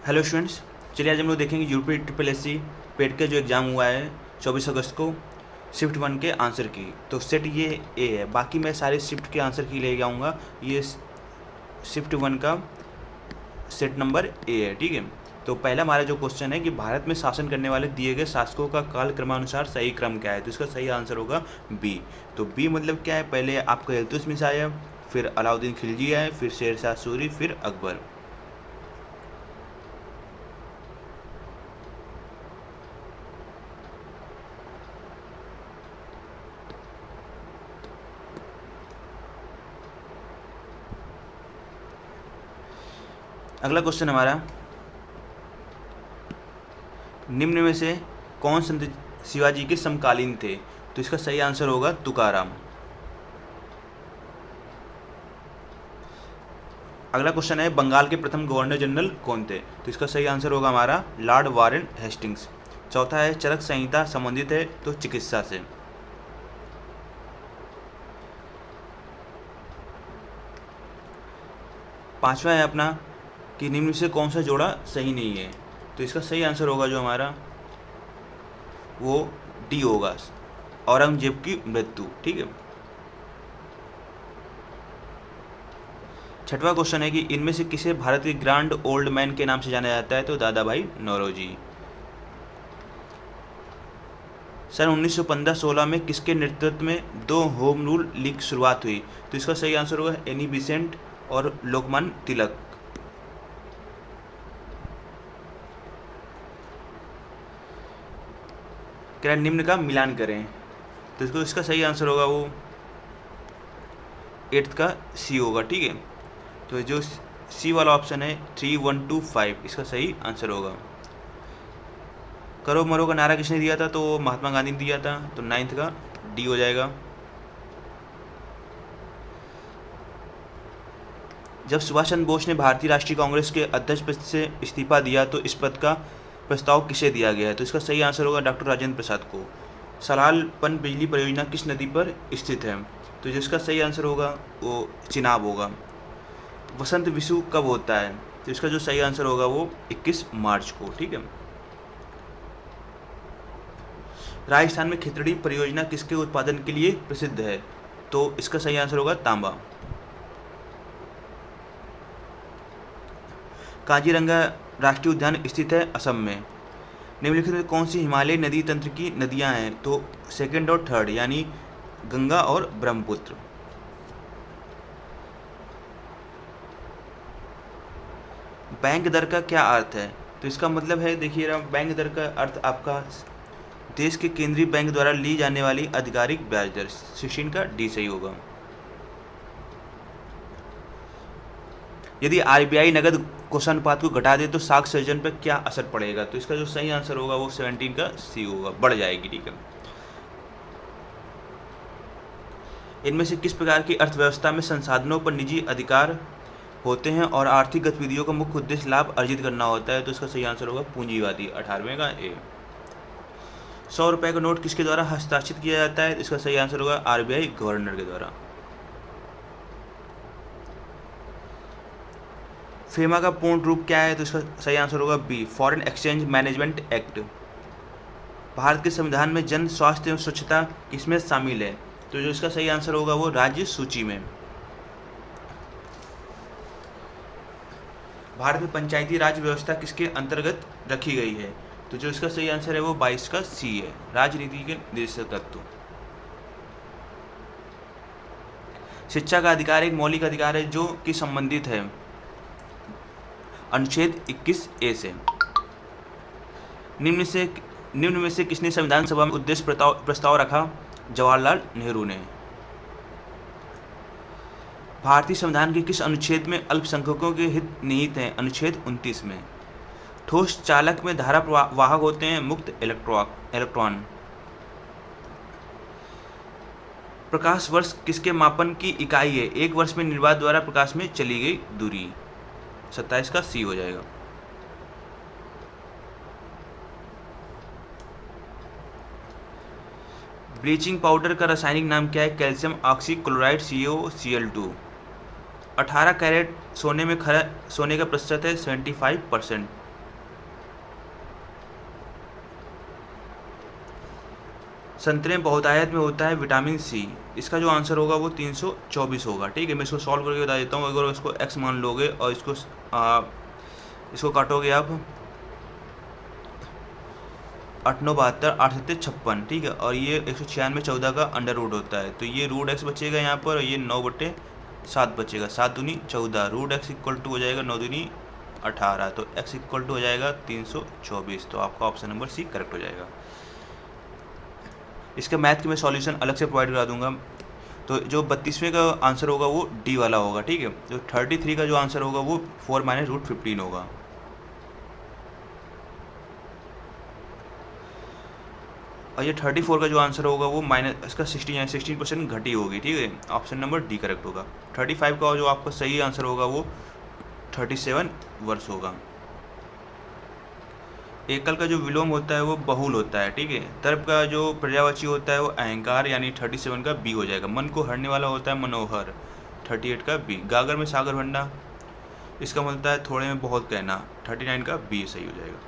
Hello students, चलिए आज हम लोग देखेंगे यूपी ट्रिपल एस सी पेट का जो एग्ज़ाम हुआ है 24 अगस्त को शिफ्ट 1 के आंसर की। तो सेट ये ए है, बाकी मैं सारे शिफ्ट के आंसर की ले आऊँगा। ये शिफ्ट 1 का सेट नंबर ए है, ठीक है। तो पहला हमारा जो क्वेश्चन है कि भारत में शासन करने वाले दिए गए शासकों का काल क्रमानुसार सही क्रम क्या है। तो इसका सही आंसर होगा बी। तो बी मतलब क्या है, पहले आपका इल्तुतमिश आया, फिर अलाउद्दीन खिलजी आए, फिर शेरशाह सूरी, फिर अकबर। अगला क्वेश्चन हमारा, निम्न में से कौन संत शिवाजी के समकालीन थे। तो इसका सही आंसर होगा तुकाराम। अगला क्वेश्चन है, बंगाल के प्रथम गवर्नर जनरल कौन थे। तो इसका सही आंसर होगा हमारा लॉर्ड वारेन हेस्टिंग्स। चौथा है, चरक संहिता संबंधित है तो चिकित्सा से। पांचवा है अपना कि निम्न में से कौन सा जोड़ा सही नहीं है। तो इसका सही आंसर होगा जो हमारा वो डी होगा, औरंगजेब की मृत्यु, ठीक है। छठवां क्वेश्चन है कि इनमें से किसे भारत के ग्रैंड ओल्ड मैन के नाम से जाना जाता है। तो दादा भाई नौरोजी। सन 1915-16 में किसके नेतृत्व में दो होम रूल लीग की शुरुआत हुई। तो इसका सही आंसर होगा एनी बिसेंट और लोकमान्य तिलक। क्या निम्न का मिलान करें। तो इसको इसका सही आंसर होगा वो 8th का सी होगा, ठीक है। तो जो सी वाला ऑप्शन है 3, 1, 2, 5 इसका सही आंसर होगा। करो मरो का नारा किसने दिया था। तो महात्मा गांधी ने दिया था। तो 9th का डी हो जाएगा। जब सुभाष चंद्र बोस ने भारतीय राष्ट्रीय कांग्रेस के अध्यक्ष पद से इस्तीफा दिया तो इस पद का प्रस्ताव किसे दिया गया है। तो इसका सही आंसर होगा डॉक्टर राजेंद्र प्रसाद को। सलाल पन बिजली परियोजना किस नदी पर स्थित है। तो जिसका सही आंसर होगा वो चिनाब होगा। वसंत विषु कब होता है। तो इसका जो सही आंसर होगा वो 21 मार्च को, ठीक है। राजस्थान में खितड़ी परियोजना किसके उत्पादन के लिए प्रसिद्ध है। तो इसका सही आंसर होगा तांबा। काजीरंगा राष्ट्रीय उद्यान स्थित है असम में। निम्नलिखित में कौन सी हिमालय नदी तंत्र की नदियां हैं। तो सेकंड और थर्ड यानी गंगा और ब्रह्मपुत्र। बैंक दर का क्या अर्थ है। तो इसका मतलब है, देखिए बैंक दर का अर्थ आपका देश के केंद्रीय बैंक द्वारा ली जाने वाली आधिकारिक ब्याज दर। 16 का डी सही होगा। यदि आरबीआई नगद कोषानुपात को घटा दे तो साख सृजन पर क्या असर पड़ेगा। तो इसका जो सही आंसर होगा वो 17 का सी होगा, बढ़ जाएगी, ठीक है। इनमें से किस प्रकार की अर्थव्यवस्था में संसाधनों पर निजी अधिकार होते हैं और आर्थिक गतिविधियों का मुख्य उद्देश्य लाभ अर्जित करना होता है। तो इसका सही आंसर होगा पूंजीवादी। 18वें का ए। 100 रुपए का नोट किसके द्वारा हस्ताक्षरित किया जाता है। इसका सही आंसर होगा आरबीआई गवर्नर के द्वारा। फेमा का पूर्ण रूप क्या है। तो इसका सही आंसर होगा B, foreign exchange management act. भारत के संविधान में जन स्वास्थ्य एवं स्वच्छता किसमें शामिल है। तो जो इसका सही आंसर होगा वो राज्य सूची में। भारत में पंचायती राज व्यवस्था किसके अंतर्गत रखी गई है। तो जो इसका सही आंसर है वो 22 का सी है, राजनीति के निर्देशक तत्व। शिक्षा का अधिकार एक मौलिक अधिकार है जो कि संबंधित है अनुच्छेद 21A से। निम्न में से किसने संविधान सभा में उद्देश्य प्रस्ताव रखा। जवाहरलाल नेहरू ने। भारतीय संविधान के किस अनुच्छेद में अल्पसंख्यकों के हित निहित हैं। अनुच्छेद 29 में। ठोस चालक में धारा वाहक होते हैं मुक्त इलेक्ट्रॉन। प्रकाश वर्ष किसके मापन की इकाई है। एक वर्ष में निर्वात द्वारा प्रकाश में चली गई दूरी। 27 का सी हो जाएगा। ब्लीचिंग पाउडर का रासायनिक नाम क्या है। Calcium oxychloride CaCl2। 18 कैरेट सोने का प्रतिशत है 75%। संतरे में बहुतायत में होता है विटामिन सी। इसका जो आंसर होगा वो 324 होगा। ठीक है, मैं इसको सॉल्व करके बता देता हूँ। अगर इसको x मान लोगे और इसको काटोगे आप 8 9 72 8 7 56। ठीक है, और ये 196 14 का अंडर रूट होता है, तो ये रूट x बचेगा यहाँ पर, और ये 9/7 बचेगा। 7 दूनी 14, रूट x इक्वल टू हो जाएगा 9 दूनी 18, तो x इक्वल टू हो जाएगा 324। तो आपका ऑप्शन नंबर सी करेक्ट हो जाएगा। इसका मैथ की मैं सॉल्यूशन अलग से प्रोवाइड करा दूंगा। तो जो 32वें का आंसर होगा वो डी वाला होगा। ठीक है, जो 33 का जो आंसर होगा वो 4 - √15 होगा। और ये 34 का जो आंसर होगा वो माइनस इसका 16% घटी होगी। ठीक है, ऑप्शन नंबर डी करेक्ट होगा। 35 का जो आपका सही आंसर होगा वो 37 वर्ष होगा। एकल का जो विलोम होता है वो बहुल होता है। ठीक है, तर्क का जो पर्यायवाची होता है वो अहंकार, यानी 37 का बी हो जाएगा। मन को हरने वाला होता है मनोहर, 38 का बी। गागर में सागर भंडा, इसका मिलता है थोड़े में बहुत कहना, 39 का बी सही हो जाएगा।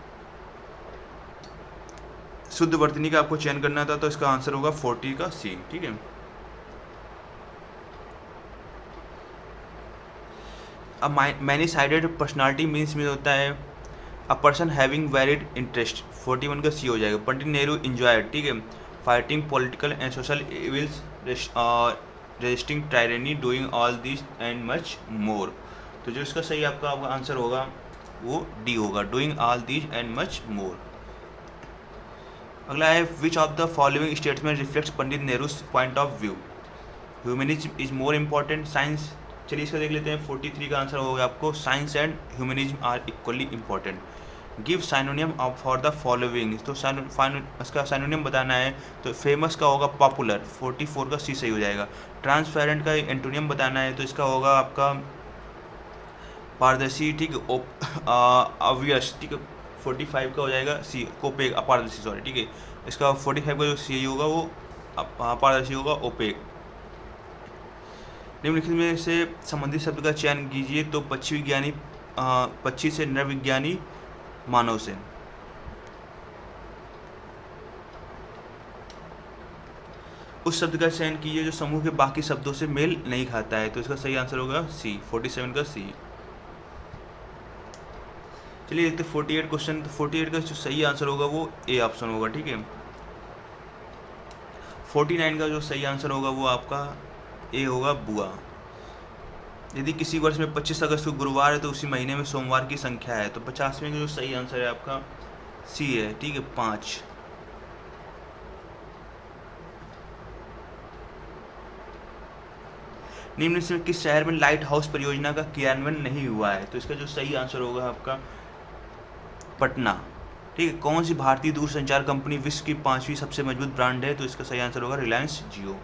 शुद्ध वर्तनी का आपको चयन करना था, तो इसका आंसर होगा 40 का सी। ठीक है, अब मैनी साइडेड पर्सनालिटी मीन्स में होता है a person having valid interest, 41 का सी हो जाएगा। पंडित नेहरू इंजॉयड, ठीक है, fighting political and social evils, resisting टायरेनी, doing all this and much more. तो जो इसका सही आपका आंसर होगा वो डी होगा, doing all this and much more. अगला है which of the following statement reflects Pandit Nehru point of view. Humanism is more important science. चलिए इसका देख लेते हैं। 43 का आंसर होगा आपको science and humanism are equally important. Give synonym for the following, तो इसका साइनोनियम बताना है, तो फेमस का होगा पॉपुलर, 44 का सी सही हो जाएगा। ट्रांसपेरेंट का एंटोनियम बताना है, तो इसका होगा आपका पारदर्शी, ठीक है, ऑब्वियस, ठीक है, 45 का हो जाएगा सी, ओपेक, अपारदर्शी, सॉरी। ठीक है, इसका 45 का जो सी होगा वो अपारदर्शी होगा, ओपेक। निम्नलिखित में से संबंधित शब्द का चयन कीजिए, तो पक्षी विज्ञानी, पक्षी से नर विज्ञानी, मानव से। उस शब्द का चयन कीजिए जो समूह के बाकी शब्दों से मेल नहीं खाता है, तो इसका सही आंसर होगा सी, 47 का सी। चलिए देखते 48 क्वेश्चन। तो 48 का जो सही आंसर होगा वो ए ऑप्शन होगा। ठीक है, 49 का जो सही आंसर होगा वो आपका ए होगा, बुआ। यदि किसी वर्ष में 25 अगस्त को गुरुवार है तो उसी महीने में सोमवार की संख्या है, तो 50वें का जो सही आंसर है आपका सी है। ठीक है, 5। निम्न से किस शहर में लाइट हाउस परियोजना का क्रियान्वयन नहीं हुआ है, तो इसका जो सही आंसर होगा आपका पटना। ठीक है, कौन सी भारतीय दूरसंचार कंपनी विश्व की 5वीं सबसे मजबूत ब्रांड है, तो इसका सही आंसर होगा रिलायंस जियो।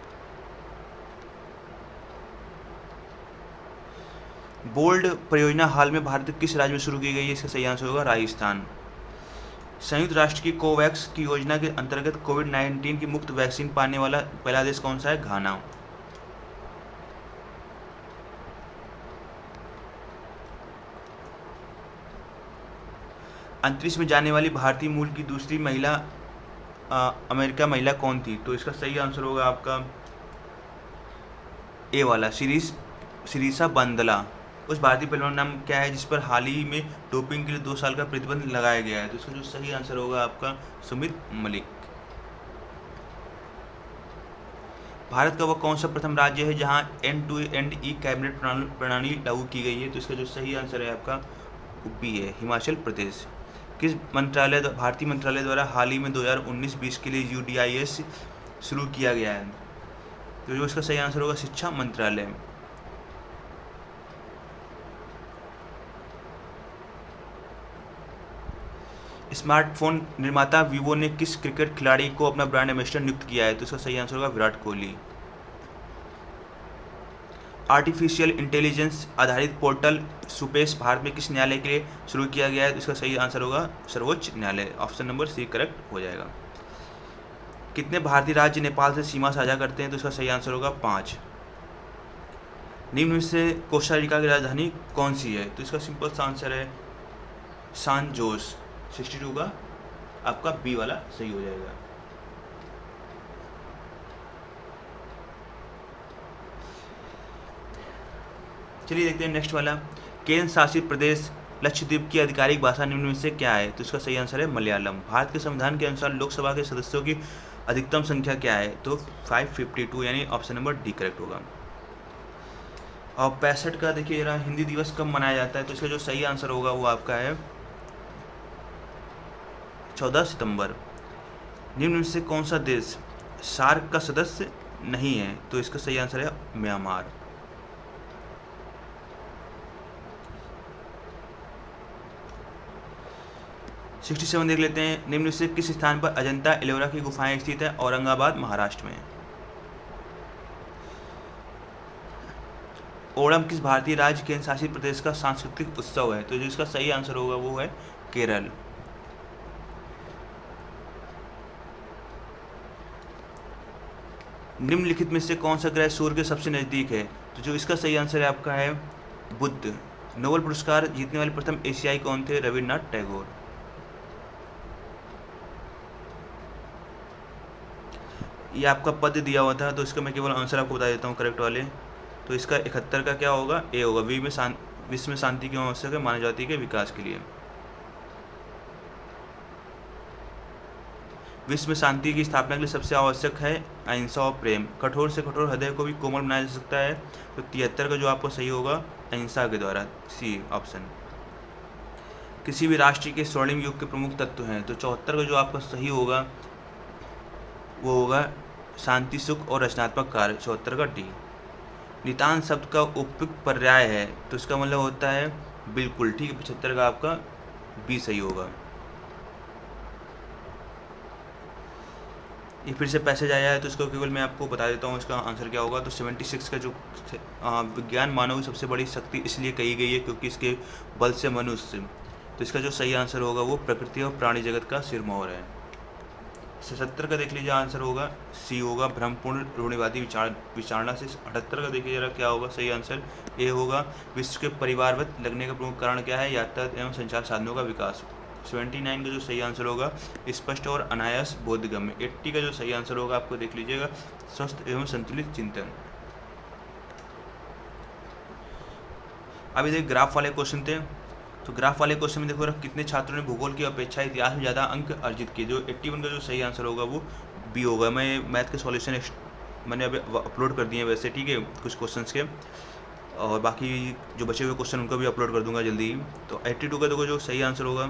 बोल्ड परियोजना हाल में भारत के किस राज्य में शुरू की गई है, इसका सही आंसर होगा राजस्थान। संयुक्त राष्ट्र की कोवैक्स की योजना के अंतर्गत कोविड-19 की मुफ्त वैक्सीन पाने वाला पहला देश कौन सा है, घाना। अंतरिक्ष में जाने वाली भारतीय मूल की दूसरी महिला अमेरिका महिला कौन थी, तो इसका सही आंसर होगा आपका ए वाला, सिरीसा बंदला। उस भारतीय पहलवान नाम क्या है जिस पर हाल ही में डोपिंग के लिए 2 साल का प्रतिबंध लगाया गया है, तो इसका जो सही आंसर होगा आपका सुमित मलिक। भारत का वह कौन सा प्रथम राज्य है जहां एंड-टू-एंड कैबिनेट प्रणाली लागू की गई है, तो इसका जो सही आंसर है आपका बी है, हिमाचल प्रदेश। किस मंत्रालय, भारतीय मंत्रालय द्वारा हाल ही में 2019-20 के लिए UDIS शुरू किया गया है, तो जो इसका सही आंसर होगा शिक्षा मंत्रालय। स्मार्टफोन निर्माता वीवो ने किस क्रिकेट खिलाड़ी को अपना ब्रांड एम्बेसडर नियुक्त किया है, तो इसका सही आंसर होगा विराट कोहली। आर्टिफिशियल इंटेलिजेंस आधारित पोर्टल सुपेश भारत में किस न्यायालय के लिए शुरू किया गया है, तो इसका सही आंसर होगा सर्वोच्च न्यायालय, ऑप्शन नंबर सी करेक्ट हो जाएगा। कितने भारतीय राज्य नेपाल से सीमा साझा करते हैं, तो इसका सही आंसर होगा 5। निम्न में से कोस्टारिका की राजधानी कौन सी है, तो इसका सिंपल सा आंसर है सान जोस, 62 का आपका बी वाला सही हो जाएगा। चलिए देखते हैं नेक्स्ट वाला, केंद्र शासित प्रदेश लक्षद्वीप की आधिकारिक भाषा निम्न में से क्या है? तो इसका सही आंसर है मलयालम। भारत के संविधान के अनुसार लोकसभा के सदस्यों की अधिकतम संख्या क्या है? तो 552, यानी ऑप्शन नंबर डी करेक्ट होगा। और 65 का देखिए जरा, हिंदी दिवस कब मनाया जाता है? तो इसका जो सही आंसर होगा वो आपका है 14 सितंबर। निम्न में से कौन सा देश सार्क का सदस्य नहीं है? तो इसका सही आंसर है म्यांमार। सिक्सटी 67 देख लेते हैं, निम्न में से किस स्थान पर अजंता एलोरा की गुफाएं स्थित है? औरंगाबाद, महाराष्ट्र में। ओणम किस भारतीय राज्य केंद्र शासित प्रदेश का सांस्कृतिक उत्सव है? तो जो इसका सही आंसर होगा वो है केरल। निम्नलिखित में से कौन सा ग्रह सूर्य के सबसे नजदीक है? तो जो इसका सही आंसर है आपका है बुध। नोबेल पुरस्कार जीतने वाले प्रथम एशियाई कौन थे? रविन्द्रनाथ टैगोर। ये आपका पद दिया हुआ था, तो इसका मैं केवल आंसर आपको बता देता हूँ करेक्ट वाले। तो इसका 71 का क्या होगा? ए होगा। विश्व में शांति क्यों आवश्यक है? मानव जाति के विकास के लिए। विश्व में शांति की स्थापना के लिए सबसे आवश्यक है अहिंसा और प्रेम। कठोर से कठोर हृदय को भी कोमल बनाया जा सकता है। तो 73 का जो आपको सही होगा अहिंसा के द्वारा, सी ऑप्शन। किसी भी राष्ट्र के स्वर्णिम युग के प्रमुख तत्व हैं। तो 74 का जो आपका सही होगा वो होगा शांति, सुख और रचनात्मक कार्य, 74 का डी। नितांत शब्द का उपयुक्त पर्याय है, तो इसका मतलब होता है बिल्कुल, ठीक है। 75 का आपका बी सही होगा। ये फिर से पैसेज आया है, तो इसको केवल मैं आपको बता देता हूँ इसका आंसर क्या होगा। तो 76 का जो विज्ञान मानव की सबसे बड़ी शक्ति इसलिए कही गई है क्योंकि इसके बल से मनुष्य, तो इसका जो सही आंसर होगा वो प्रकृति और प्राणी जगत का सिरमौर है। 77 का देख लीजिए आंसर होगा सी होगा, भ्रमपूर्ण रूढ़िवादी विचारना से। 78 का देखिए जरा क्या होगा सही आंसर? ए होगा, विश्व के परिवारवत लगने का प्रमुख कारण क्या है? यातायात एवं संचार साधनों का विकास। 79 का जो सही आंसर होगा स्पष्ट और अनायास बोधगम्य। 80 का जो सही आंसर होगा आपको देख लीजिएगा स्वस्थ एवं संतुलित चिंतन। अभी देखिए ग्राफ वाले क्वेश्चन थे, तो ग्राफ वाले क्वेश्चन में देखो कितने छात्रों ने भूगोल की अपेक्षा इतिहास में ज़्यादा अंक अर्जित किए। जो 81 का जो सही आंसर होगा वो बी होगा। मैं मैथ के सॉल्यूशन मैंने अभी अपलोड कर दिए हैं वैसे, ठीक है, कुछ क्वेश्चंस के, और बाकी जो बचे हुए क्वेश्चन उनको भी अपलोड कर दूंगा जल्दी ही। तो 82 का देखो जो सही आंसर होगा,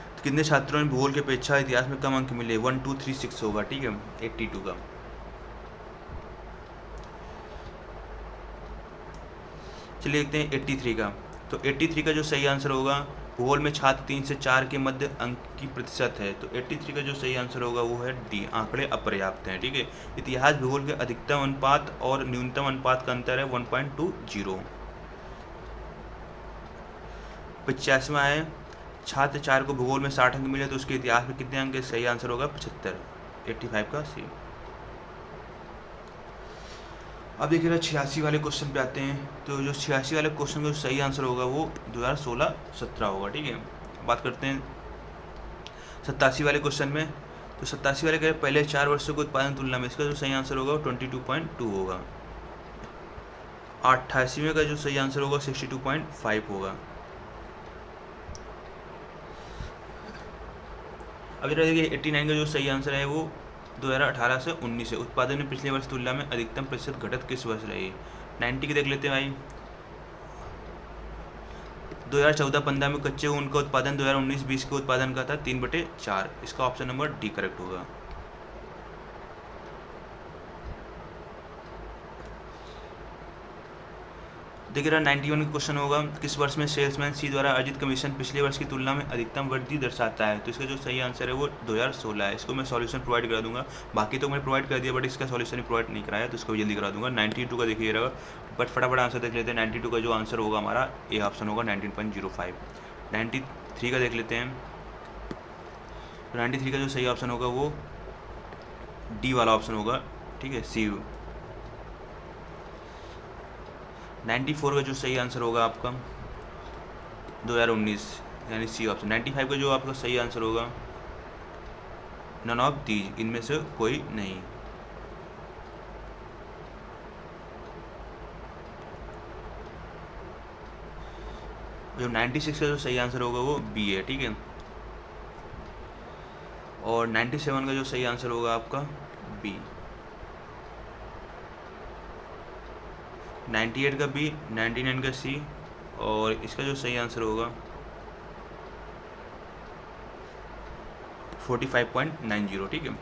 तो कितने छात्रों ने भूगोल की अपेक्षा इतिहास में कम अंक मिले? 1 2 3 6 होगा, ठीक है, 82 का। चलिए देखते हैं 83 का। तो 83 का जो सही आंसर होगा, भूगोल में छात्र 3 से 4 के मध्य अंक की प्रतिशत है। तो 83 का जो सही आंसर होगा वो है डी, आंकड़े अपर्याप्त हैं, ठीक है। इतिहास भूगोल के अधिकतम अनुपात और न्यूनतम अनुपात का अंतर है 1.20। 85वां है, छात्र 4 को भूगोल में 60 अंक मिले तो उसके इतिहास में कितने अंक? सही आंसर होगा 75, 85 का सी। अब देखिएगा 86 वाले क्वेश्चन पे आते हैं। तो जो 86 वाले क्वेश्चन का जो सही आंसर होगा वो 2016-17 होगा, ठीक है। बात करते हैं 87 वाले क्वेश्चन में। तो 87 वाले कह पहले 4 वर्षों के उत्पादन तुलना में, इसका जो सही आंसर होगा 22.2 होगा। 88वें का जो सही आंसर होगा 62.5 होगा। अब जरा देखिए 89 का जो सही आंसर है वो 2018 से 19 है। उत्पादन में पिछले वर्ष तुलना में अधिकतम प्रतिशत घटत किस वर्ष रही? 90 की देख लेते हैं भाई। 2014-15 में कच्चे ऊन का उत्पादन 2019-20 के उत्पादन का था 3/4। इसका ऑप्शन नंबर डी करेक्ट होगा। देखिए 91 का क्वेश्चन होगा, किस वर्ष में सेल्समैन सी द्वारा अर्जित कमीशन पिछले वर्ष की तुलना में अधिकतम वृद्धि दर्शाता है? तो इसका जो सही आंसर है वो 2016 है। इसको मैं सॉल्यूशन प्रोवाइड करा दूंगा, बाकी तो मैंने प्रोवाइड कर दिया बट इसका सॉल्यूशन प्रोवाइड नहीं कराया, तो इसको जल्दी करा दूंगा। 92 का देखिए रहेगा, बट फटाफट आंसर देख लेते हैं। 92 का जो आंसर होगा हमारा ए ऑप्शन होगा 19.05। 93 का देख लेते हैं। 93 का जो सही ऑप्शन होगा वो डी वाला ऑप्शन होगा, ठीक है, सी। 94 का जो सही आंसर होगा आपका 2019, यानी सी ऑप्शन। 95 का जो आपका सही आंसर होगा नन ऑफ दीज, इनमें से कोई नहीं। जो 96 का जो सही आंसर होगा वो बी है, ठीक है। और 97 का जो सही आंसर होगा आपका बी, 98 का बी, 99 का सी, और इसका जो सही आंसर होगा 45.90, ठीक है।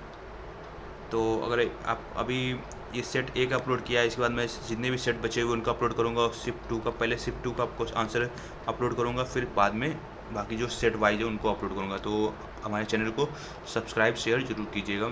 तो अगर आप अभी ये सेट ए का अपलोड किया है, इसके बाद मैं जितने भी सेट बचे हुए उनका अपलोड करूँगा, और शिफ्ट 2 का, पहले शिफ्ट 2 का आपको आंसर अपलोड करूँगा, फिर बाद में बाकी जो सेट वाइज है उनको अपलोड करूँगा। तो हमारे चैनल को सब्सक्राइब शेयर जरूर कीजिएगा।